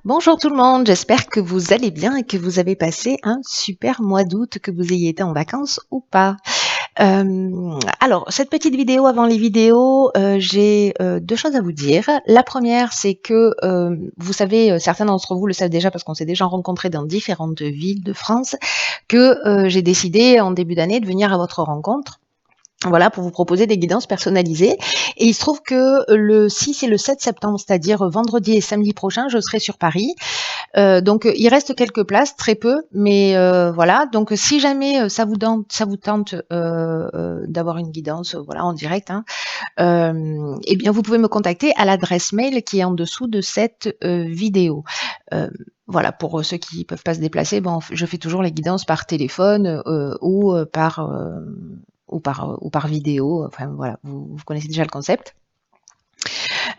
Bonjour tout le monde, j'espère que vous allez bien et que vous avez passé un super mois d'août, que vous ayez été en vacances ou pas. Alors, cette petite vidéo avant les vidéos, j'ai deux choses à vous dire. La première, c'est que vous savez, certains d'entre vous le savent déjà parce qu'on s'est déjà rencontrés dans différentes villes de France, que j'ai décidé en début d'année de venir à votre rencontre. Voilà, pour vous proposer des guidances personnalisées. Et il se trouve que le 6 et le 7 septembre, c'est-à-dire vendredi et samedi prochain, je serai sur Paris. Donc il reste quelques places, très peu, mais voilà. Donc si jamais ça vous tente d'avoir une guidance, voilà, en direct, hein, eh bien vous pouvez me contacter à l'adresse mail qui est en dessous de cette vidéo. Euh, voilà, pour ceux qui peuvent pas se déplacer, bon, je fais toujours les guidances par téléphone ou par vidéo. Enfin voilà, vous connaissez déjà le concept.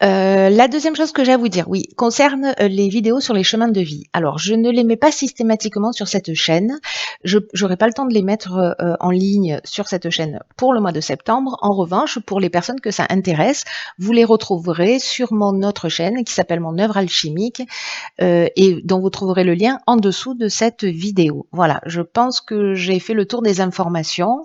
La deuxième chose que j'ai à vous dire, oui, concerne les vidéos sur les chemins de vie. Alors, je ne les mets pas systématiquement sur cette chaîne. Je n'aurai pas le temps de les mettre en ligne sur cette chaîne pour le mois de septembre. En revanche, pour les personnes que ça intéresse, vous les retrouverez sur mon autre chaîne qui s'appelle Mon œuvre alchimique et dont vous trouverez le lien en dessous de cette vidéo. Voilà, je pense que j'ai fait le tour des informations.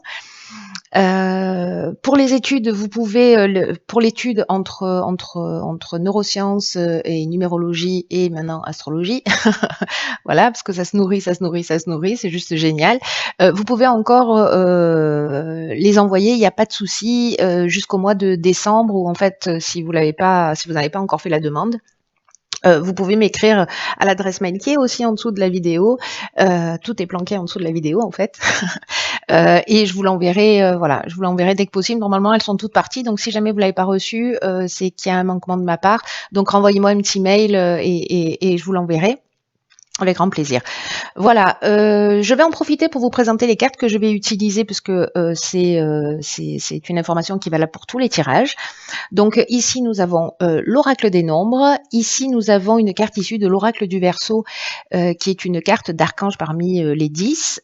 Pour les études, vous pouvez, pour l'étude entre neurosciences et numérologie et maintenant astrologie, voilà, parce que ça se nourrit, ça se nourrit, ça se nourrit, c'est juste génial. Vous pouvez encore les envoyer, il n'y a pas de souci, jusqu'au mois de décembre, ou en fait, si vous n'avez pas encore fait la demande. Vous pouvez m'écrire à l'adresse mail qui est aussi en dessous de la vidéo. Tout est planqué en dessous de la vidéo en fait. Et je vous l'enverrai, voilà, je vous l'enverrai dès que possible. Normalement, elles sont toutes parties, donc si jamais vous l'avez pas reçue, c'est qu'il y a un manquement de ma part. Donc renvoyez-moi un petit mail et je vous l'enverrai. Avec grand plaisir. Voilà, je vais en profiter pour vous présenter les cartes que je vais utiliser puisque c'est une information qui est valable pour tous les tirages. Donc ici nous avons l'oracle des nombres, ici nous avons une carte issue de l'oracle du Verseau qui est une carte d'archange parmi les 10.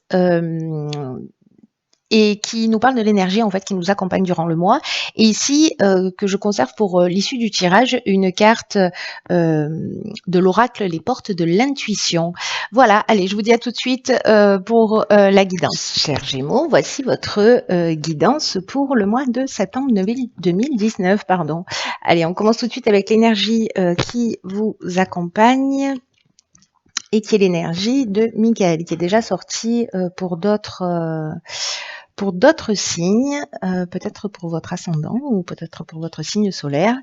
Et qui nous parle de l'énergie en fait qui nous accompagne durant le mois. Et ici, que je conserve pour l'issue du tirage, une carte de l'oracle Les Portes de l'Intuition. Voilà, allez, je vous dis à tout de suite pour la guidance. Chers Gémeaux, voici votre guidance pour le mois de septembre 2019. Pardon. Allez, on commence tout de suite avec l'énergie qui vous accompagne et qui est l'énergie de Michael, qui est déjà sorti pour d'autres signes, peut-être pour votre ascendant ou peut-être pour votre signe solaire.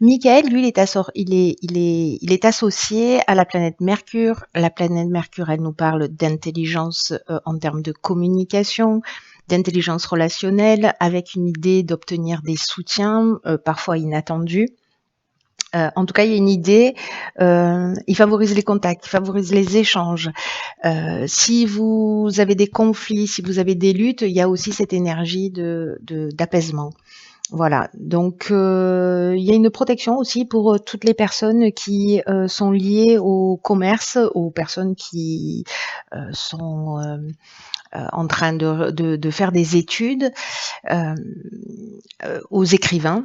Michael, lui, il est associé à la planète Mercure. La planète Mercure, elle nous parle d'intelligence en termes de communication, d'intelligence relationnelle, avec une idée d'obtenir des soutiens, parfois inattendus. En tout cas, il y a une idée, il favorise les contacts, il favorise les échanges. Si vous avez des conflits, si vous avez des luttes, il y a aussi cette énergie d'apaisement. Voilà, donc il y a une protection aussi pour toutes les personnes qui sont liées au commerce, aux personnes qui sont en train de faire des études, aux écrivains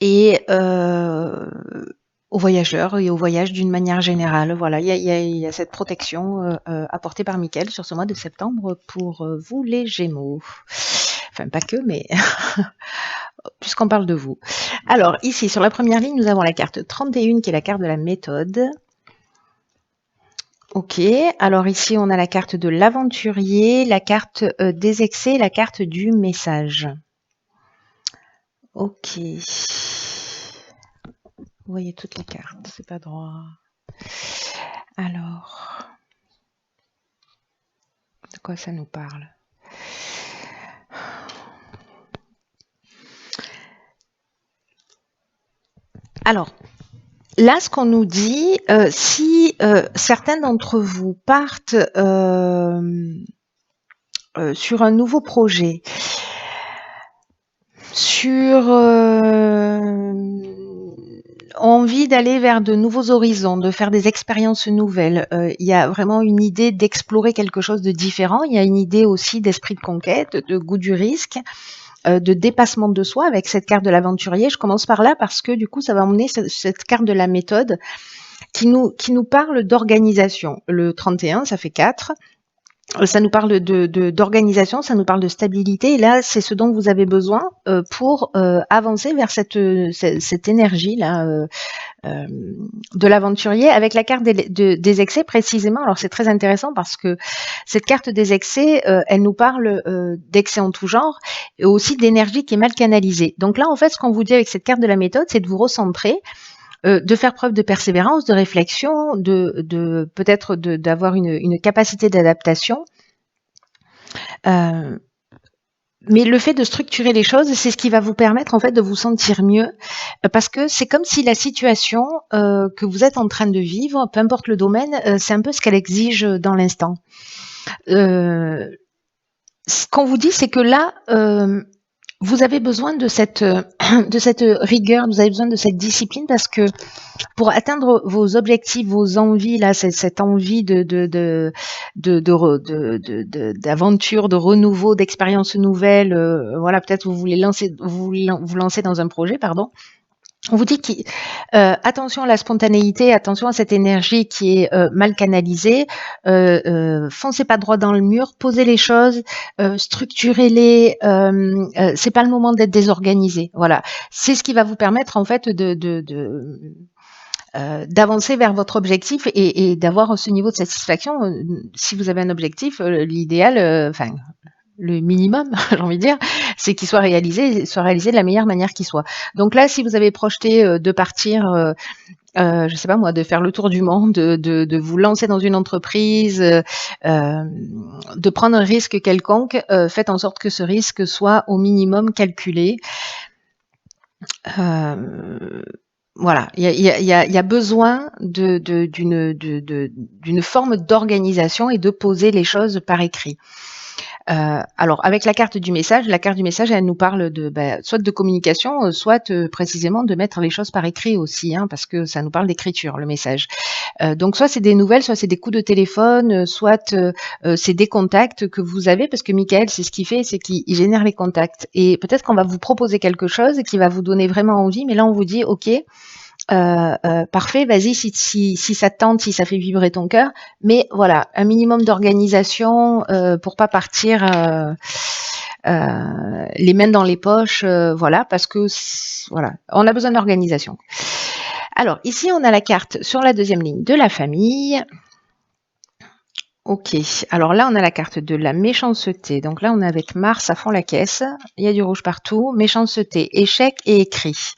et aux voyageurs et au voyage d'une manière générale. Voilà, il y a cette protection apportée par Michael sur ce mois de septembre pour vous les Gémeaux. Enfin, pas que, mais puisqu'on parle de vous. Alors, ici, sur la première ligne, nous avons la carte 31 qui est la carte de la méthode. Ok, alors ici, on a la carte de l'aventurier, la carte des excès, la carte du message. Ok. Vous voyez toutes les cartes, c'est pas droit. Alors, de quoi ça nous parle? Alors, là, ce qu'on nous dit, si certains d'entre vous partent sur un nouveau projet, sur envie d'aller vers de nouveaux horizons, de faire des expériences nouvelles. Il y a vraiment une idée d'explorer quelque chose de différent. Il y a une idée aussi d'esprit de conquête, de goût du risque, de dépassement de soi avec cette carte de l'aventurier. Je commence par là parce que du coup, ça va emmener cette carte de la méthode qui nous parle d'organisation. Le 31, ça fait 4. Ça nous parle d'organisation, ça nous parle de stabilité. Et là, c'est ce dont vous avez besoin pour avancer vers cette énergie-là de l'aventurier. Avec la carte des excès, précisément, alors c'est très intéressant parce que cette carte des excès, elle nous parle d'excès en tout genre et aussi d'énergie qui est mal canalisée. Donc là, en fait, ce qu'on vous dit avec cette carte de la méthode, c'est de vous recentrer, de faire preuve de persévérance, de réflexion, peut-être d'avoir une capacité d'adaptation. Mais le fait de structurer les choses, c'est ce qui va vous permettre en fait de vous sentir mieux, parce que c'est comme si la situation que vous êtes en train de vivre, peu importe le domaine, c'est un peu ce qu'elle exige dans l'instant. Ce qu'on vous dit, c'est que là, vous avez besoin de cette rigueur, vous avez besoin de cette discipline parce que pour atteindre vos objectifs, vos envies, là, cette envie d'aventure, de renouveau, d'expériences nouvelles, voilà, peut-être vous voulez vous lancer dans un projet, pardon. On vous dit attention à la spontanéité, attention à cette énergie qui est mal canalisée. Foncez pas droit dans le mur, posez les choses, structurez-les. C'est pas le moment d'être désorganisé. Voilà, c'est ce qui va vous permettre en fait d'avancer vers votre objectif et d'avoir ce niveau de satisfaction. Si vous avez un objectif, l'idéal, enfin le minimum, j'ai envie de dire, c'est qu'il soit réalisé de la meilleure manière qu'il soit. Donc là, si vous avez projeté de partir, je sais pas moi, de faire le tour du monde, de vous lancer dans une entreprise, de prendre un risque quelconque, faites en sorte que ce risque soit au minimum calculé. Voilà, il y a besoin d'une forme d'organisation et de poser les choses par écrit. Alors, avec la carte du message, elle nous parle soit de communication, soit précisément de mettre les choses par écrit aussi, hein, parce que ça nous parle d'écriture, le message. Donc, soit c'est des nouvelles, soit c'est des coups de téléphone, soit c'est des contacts que vous avez, parce que Michael, c'est ce qu'il fait, c'est qu'il génère les contacts. Et peut-être qu'on va vous proposer quelque chose qui va vous donner vraiment envie, mais là, on vous dit, OK, parfait, vas-y, si ça te tente, si ça fait vibrer ton cœur, mais voilà, un minimum d'organisation pour pas partir les mains dans les poches, voilà, parce que voilà, on a besoin d'organisation. Alors ici, on a la carte sur la deuxième ligne de la famille. Ok, alors là, on a la carte de la méchanceté. Donc là, on est avec Mars à fond la caisse. Il y a du rouge partout. Méchanceté, échec et écrit.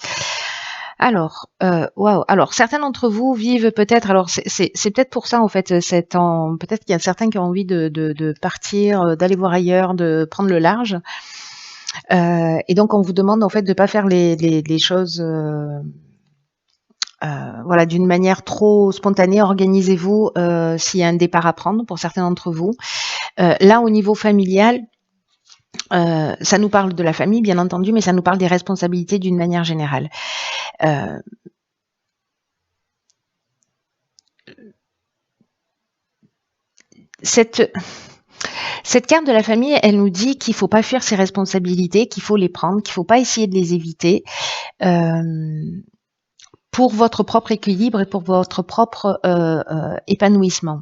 Alors, waouh. Alors, certains d'entre vous vivent peut-être. Alors, c'est peut-être pour ça en fait. Peut-être qu'il y a certains qui ont envie de partir, d'aller voir ailleurs, de prendre le large. Et donc, on vous demande en fait de pas faire les choses. Voilà, d'une manière trop spontanée, organisez-vous s'il y a un départ à prendre pour certains d'entre vous. Là, au niveau familial, ça nous parle de la famille, bien entendu, mais ça nous parle des responsabilités d'une manière générale. Cette carte de la famille, elle nous dit qu'il ne faut pas fuir ses responsabilités, qu'il faut les prendre, qu'il ne faut pas essayer de les éviter. Pour votre propre équilibre et pour votre propre épanouissement.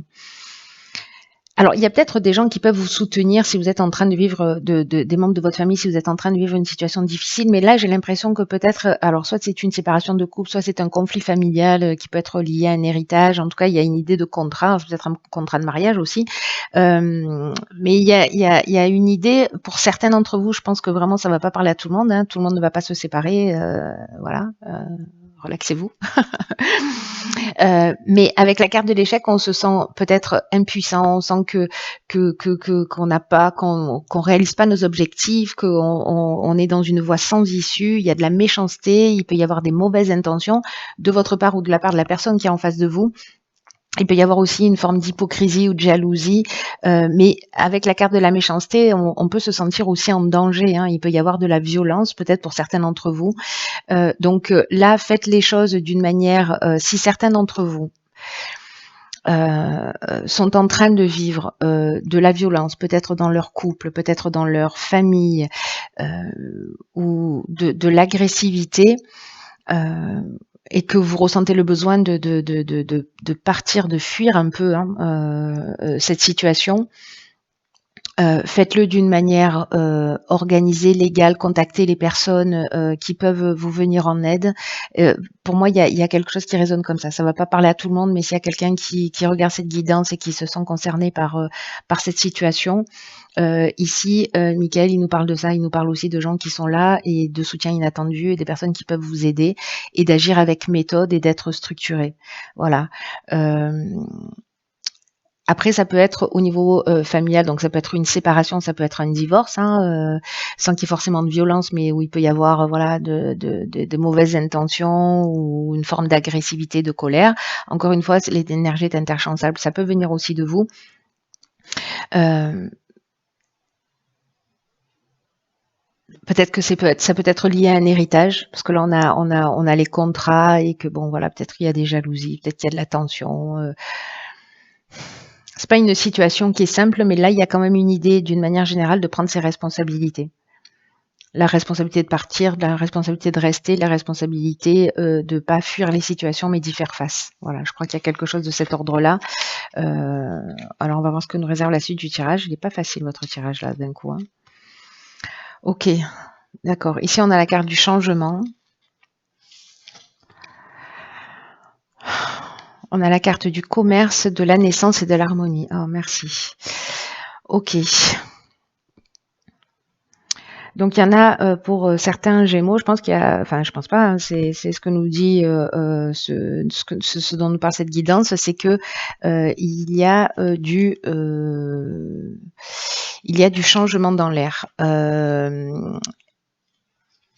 Alors, il y a peut-être des gens qui peuvent vous soutenir si vous êtes en train de vivre, des membres de votre famille, si vous êtes en train de vivre une situation difficile, mais là, j'ai l'impression que peut-être, alors soit c'est une séparation de couple, soit c'est un conflit familial qui peut être lié à un héritage, en tout cas, il y a une idée de contrat, peut-être un contrat de mariage aussi, mais il y a une idée, pour certains d'entre vous, je pense que vraiment ça ne va pas parler à tout le monde, hein, tout le monde ne va pas se séparer, voilà, relaxez-vous. Mais avec la carte de l'échec, on se sent peut-être impuissant, on sent qu'on n'a pas, qu'on réalise pas nos objectifs, qu'on est dans une voie sans issue. Il y a de la méchanceté, il peut y avoir des mauvaises intentions de votre part ou de la part de la personne qui est en face de vous. Il peut y avoir aussi une forme d'hypocrisie ou de jalousie, mais avec la carte de la méchanceté, on peut se sentir aussi en danger, hein. Il peut y avoir de la violence, peut-être pour certains d'entre vous. Donc là, faites les choses d'une manière, si certains d'entre vous sont en train de vivre de la violence, peut-être dans leur couple, peut-être dans leur famille, ou de l'agressivité, et que vous ressentez le besoin de partir, de fuir un peu cette situation, faites-le d'une manière organisée, légale, contactez les personnes qui peuvent vous venir en aide. Pour moi, il y a quelque chose qui résonne comme ça. Ça va pas parler à tout le monde, mais s'il y a quelqu'un qui regarde cette guidance et qui se sent concerné par cette situation, ici, Mickaël, il nous parle de ça. Il nous parle aussi de gens qui sont là et de soutien inattendu et des personnes qui peuvent vous aider et d'agir avec méthode et d'être structuré. Voilà. Après, ça peut être au niveau familial, donc ça peut être une séparation, ça peut être un divorce, sans qu'il y ait forcément de violence, mais où il peut y avoir voilà de mauvaises intentions ou une forme d'agressivité, de colère. Encore une fois, l'énergie est interchangeable, ça peut venir aussi de vous. Peut-être que ça peut être lié à un héritage, parce que là on a les contrats et que bon voilà, peut-être qu'il y a des jalousies, peut-être qu'il y a de la tension. C'est pas une situation qui est simple, mais là il y a quand même une idée, d'une manière générale, de prendre ses responsabilités. La responsabilité de partir, la responsabilité de rester, la responsabilité de pas fuir les situations, mais d'y faire face. Voilà, je crois qu'il y a quelque chose de cet ordre-là. Alors on va voir ce que nous réserve la suite du tirage. Il n'est pas facile votre tirage là d'un coup. Ok, d'accord. Ici on a la carte du changement. On a la carte du commerce, de la naissance et de l'harmonie. Oh, merci. Ok. Donc il y en a pour certains Gémeaux, je pense qu'il y a, enfin je pense pas, c'est ce que nous dit ce dont nous parle cette guidance, c'est que il y a du changement dans l'air.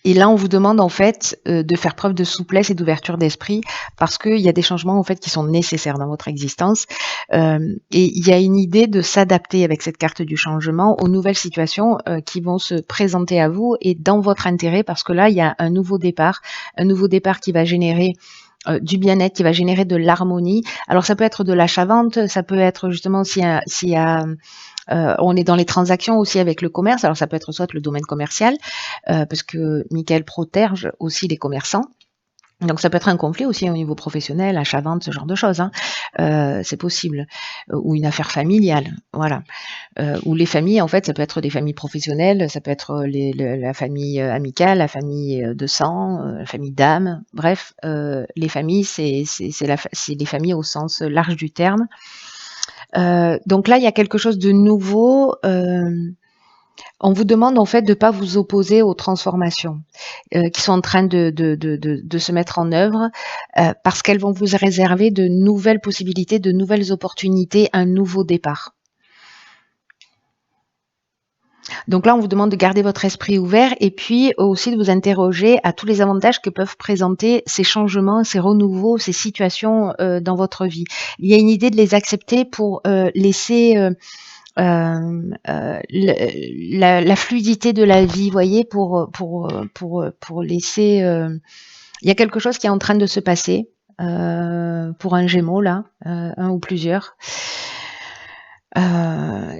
Et là, on vous demande en fait de faire preuve de souplesse et d'ouverture d'esprit parce qu'il y a des changements en fait qui sont nécessaires dans votre existence. Et il y a une idée de s'adapter avec cette carte du changement aux nouvelles situations qui vont se présenter à vous et dans votre intérêt parce que là, il y a un nouveau départ qui va générer du bien-être, qui va générer de l'harmonie. Alors ça peut être de l'achat-vente, ça peut être justement s'il y a on est dans les transactions aussi avec le commerce. Alors ça peut être soit le domaine commercial, parce que Mickaël protège aussi les commerçants. Donc ça peut être un conflit aussi au niveau professionnel, achat-vente, ce genre de choses. C'est possible. Ou une affaire familiale, voilà. Ou les familles, en fait, ça peut être des familles professionnelles, ça peut être la famille amicale, la famille de sang, la famille d'âme. Bref, les familles, c'est les familles au sens large du terme. Donc là, il y a quelque chose de nouveau. On vous demande en fait de ne pas vous opposer aux transformations qui sont en train de se mettre en œuvre parce qu'elles vont vous réserver de nouvelles possibilités, de nouvelles opportunités, un nouveau départ. Donc là, on vous demande de garder votre esprit ouvert et puis aussi de vous interroger à tous les avantages que peuvent présenter ces changements, ces renouveaux, ces situations dans votre vie. Il y a une idée de les accepter pour laisser la fluidité de la vie, voyez, pour laisser. Il y a quelque chose qui est en train de se passer pour un Gémeaux là, un ou plusieurs.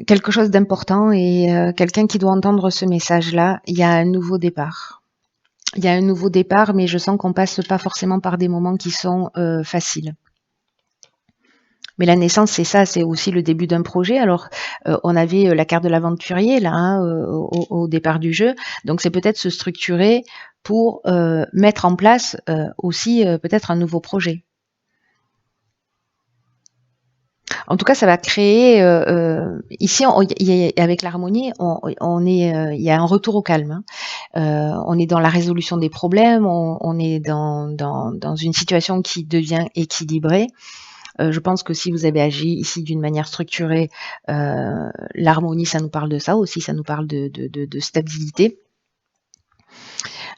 Quelque chose d'important et quelqu'un qui doit entendre ce message-là. Il y a un nouveau départ. Il y a un nouveau départ, mais je sens qu'on passe pas forcément par des moments qui sont faciles. Mais la naissance, c'est ça, c'est aussi le début d'un projet. Alors, on avait la carte de l'aventurier là au départ du jeu. Donc, c'est peut-être se structurer pour mettre en place aussi peut-être un nouveau projet. En tout cas, ça va créer ici avec l'harmonie, il y a un retour au calme. On est dans la résolution des problèmes, on est dans une situation qui devient équilibrée. Je pense que si vous avez agi ici d'une manière structurée, l'harmonie, ça nous parle de ça aussi, ça nous parle de stabilité.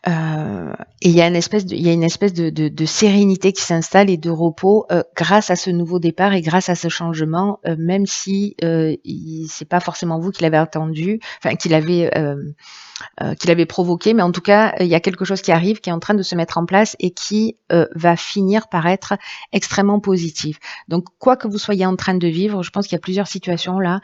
Et il y a une espèce de sérénité qui s'installe et de repos grâce à ce nouveau départ et grâce à ce changement, même si c'est pas forcément vous qui l'avez attendu, enfin qui l'avez provoqué, mais en tout cas, il y a quelque chose qui arrive, qui est en train de se mettre en place et qui va finir par être extrêmement positif. Donc, quoi que vous soyez en train de vivre, je pense qu'il y a plusieurs situations là.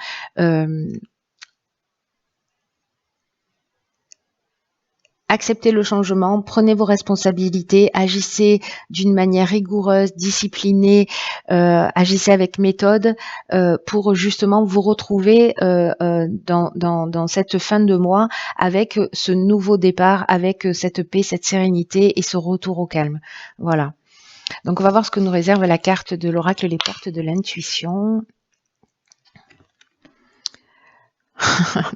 acceptez le changement, prenez vos responsabilités, agissez d'une manière rigoureuse, disciplinée, agissez avec méthode pour justement vous retrouver dans cette fin de mois avec ce nouveau départ, avec cette paix, cette sérénité et ce retour au calme. Voilà. Donc on va voir ce que nous réserve la carte de l'oracle, les portes de l'intuition.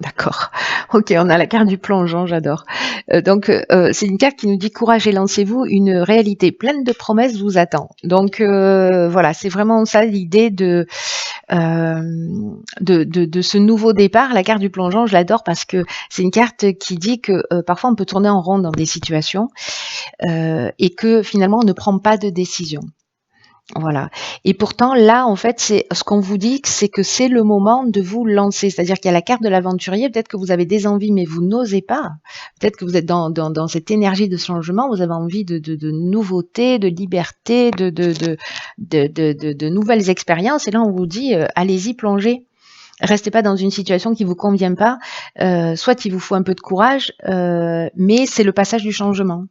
D'accord. Ok, on a la carte du plongeon, j'adore. Donc, c'est une carte qui nous dit courage et lancez-vous, une réalité pleine de promesses vous attend. Donc, voilà, c'est vraiment ça l'idée de ce nouveau départ. La carte du plongeon, je l'adore parce que c'est une carte qui dit que parfois on peut tourner en rond dans des situations et que finalement on ne prend pas de décision. Voilà. Et pourtant, là, en fait, c'est ce qu'on vous dit, c'est que c'est le moment de vous lancer. C'est-à-dire qu'il y a la carte de l'aventurier. Peut-être que vous avez des envies, mais vous n'osez pas. Peut-être que vous êtes dans cette énergie de changement. Vous avez envie de nouveautés, de liberté, de nouvelles expériences. Et là, on vous dit, allez-y, plongez. Restez pas dans une situation qui vous convient pas. Soit il vous faut un peu de courage, mais c'est le passage du changement.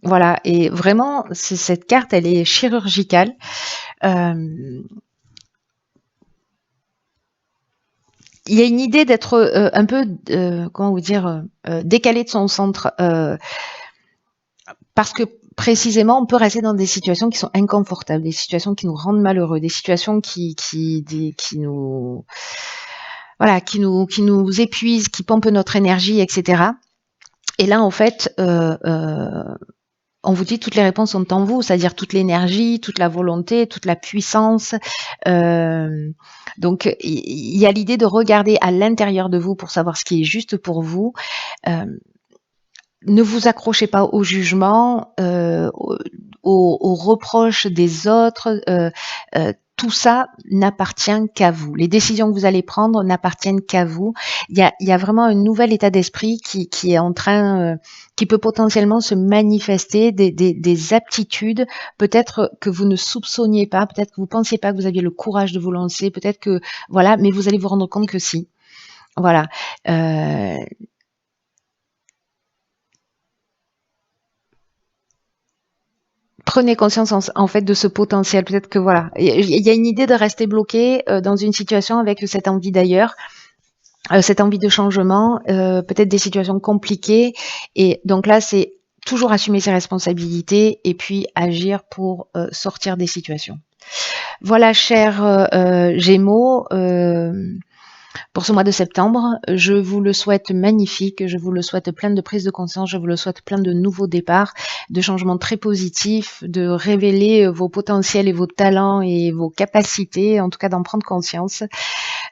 Voilà, et vraiment, cette carte, elle est chirurgicale. Il y a une idée d'être un peu, comment vous dire, décalé de son centre, parce que précisément, on peut rester dans des situations qui sont inconfortables, des situations qui nous rendent malheureux, des situations qui nous, voilà, qui nous épuisent, qui pompent notre énergie, etc. Et là, en fait, on vous dit toutes les réponses sont en vous, c'est-à-dire toute l'énergie, toute la volonté, toute la puissance. Donc, il y a l'idée de regarder à l'intérieur de vous pour savoir ce qui est juste pour vous. Ne vous accrochez pas au jugement, aux reproches des autres. Tout ça n'appartient qu'à vous. Les décisions que vous allez prendre n'appartiennent qu'à vous. Il y a vraiment un nouvel état d'esprit qui est en train, qui peut potentiellement se manifester, des aptitudes, peut-être que vous ne soupçonniez pas, peut-être que vous pensiez pas que vous aviez le courage de vous lancer, peut-être que, voilà, mais vous allez vous rendre compte que si. Voilà. Prenez conscience en fait de ce potentiel. Peut-être que voilà, il y a une idée de rester bloqué dans une situation avec cette envie d'ailleurs, cette envie de changement, peut-être des situations compliquées. Et donc là, c'est toujours assumer ses responsabilités et puis agir pour sortir des situations. Voilà, chers Gémeaux. Pour ce mois de septembre, je vous le souhaite magnifique, je vous le souhaite plein de prise de conscience, je vous le souhaite plein de nouveaux départs, de changements très positifs, de révéler vos potentiels et vos talents et vos capacités, en tout cas d'en prendre conscience.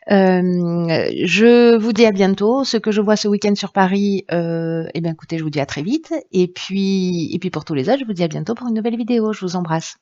Je vous dis à bientôt. Ce que je vois ce week-end sur Paris, eh bien écoutez, je vous dis à très vite. Et puis pour tous les autres, je vous dis à bientôt pour une nouvelle vidéo. Je vous embrasse.